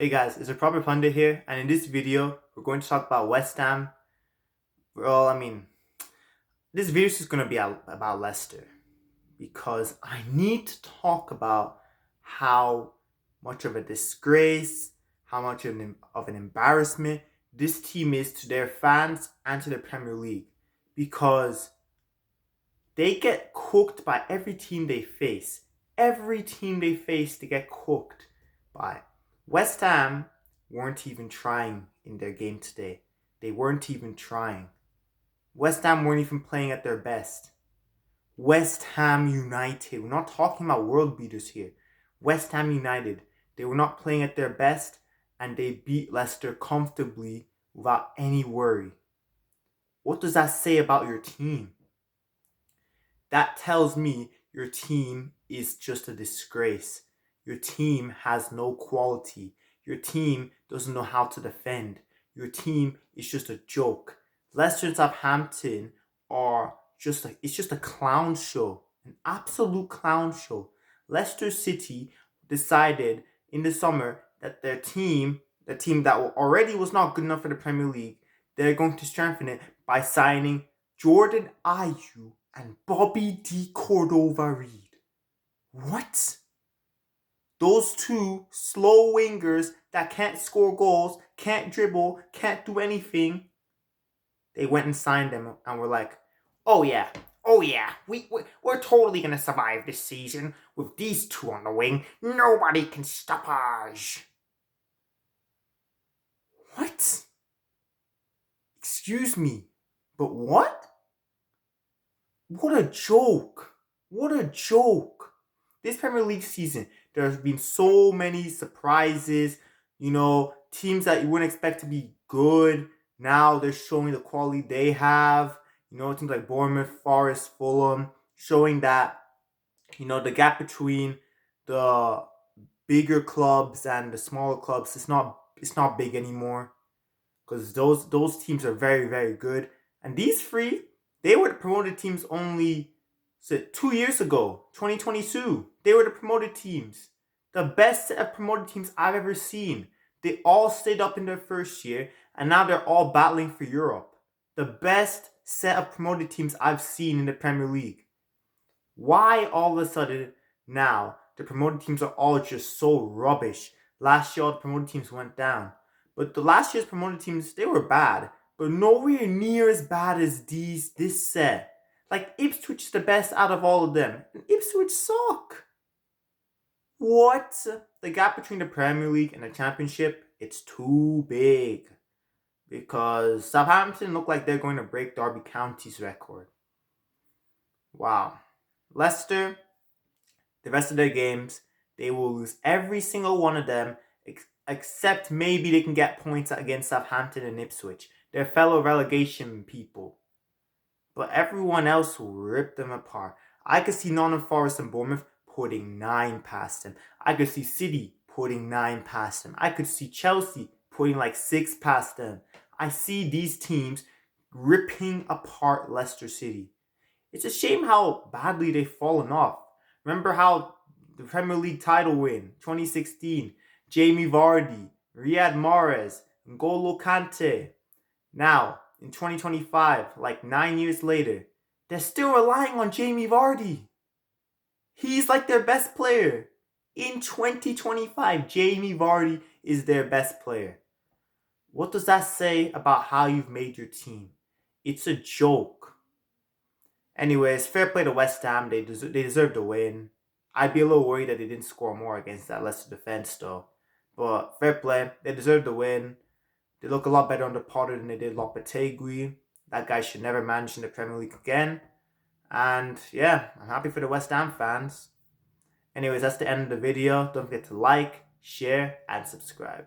Hey guys, it's a proper pundit here, and in this video, we're going to talk about West Ham. Well, this video is just going to be about Leicester because I need to talk about how much of a disgrace, how much of an embarrassment this team is to their fans and to the Premier League because they get cooked by every team they face. Every team they face, they get cooked by. West Ham weren't even trying in their game today. They weren't even trying. West Ham weren't even playing at their best. West Ham United. We're not talking about world beaters here. West Ham United. They were not playing at their best and they beat Leicester comfortably without any worry. What does that say about your team? That tells me your team is just a disgrace. Your team has no quality. Your team doesn't know how to defend. Your team is just a joke. Leicester and Southampton are it's just a clown show. An absolute clown show. Leicester City decided in the summer that the team that already was not good enough for the Premier League, they're going to strengthen it by signing Jordan Ayew and Bobby D. Cordova-Reid. What? Those two slow wingers that can't score goals, can't dribble, can't do anything. They went and signed them and were like, oh yeah, we're totally going to survive this season with these two on the wing. Nobody can stop us. What? Excuse me, but what? What a joke. What a joke. This Premier League season, there's been so many surprises. Teams that you wouldn't expect to be good. Now they're showing the quality they have. Teams like Bournemouth, Forest, Fulham, showing that, the gap between the bigger clubs and the smaller clubs, it's not big anymore. Because those teams are very, very good. And these three, they were the promoted teams only 2 years ago, 2022. They were the promoted teams. The best set of promoted teams I've ever seen. They all stayed up in their first year, and now they're all battling for Europe. The best set of promoted teams I've seen in the Premier League. Why all of a sudden now the promoted teams are all just so rubbish? Last year all the promoted teams went down. But the last year's promoted teams, they were bad. But nowhere near as bad as this set. Like Ipswich is the best out of all of them. And Ipswich suck. What? The gap between the Premier League and the Championship, it's too big. Because Southampton look like they're going to break Derby County's record. Wow. Leicester, the rest of their games, they will lose every single one of them, except maybe they can get points against Southampton and Ipswich, their fellow relegation people. But everyone else will rip them apart. I could see Nottingham Forest and Bournemouth putting 9 past them. I could see City putting 9 past them. I could see Chelsea putting like 6 past them. I see these teams ripping apart Leicester City. It's a shame how badly they've fallen off. Remember how the Premier League title win, 2016, Jamie Vardy, Riyad Mahrez, N'Golo Kante. Now, in 2025, like 9 years later, they're still relying on Jamie Vardy. He's like their best player. In 2025, Jamie Vardy is their best player. What does that say about how you've made your team? It's a joke. Anyways, fair play to West Ham. They deserved a win. I'd be a little worried that they didn't score more against that Leicester defense, though. But fair play. They deserved the win. They look a lot better under Potter than they did Lopetegui. That guy should never manage in the Premier League again. And yeah, I'm happy for the West Ham fans. Anyways, that's the end of the video. Don't forget to like, share, and subscribe.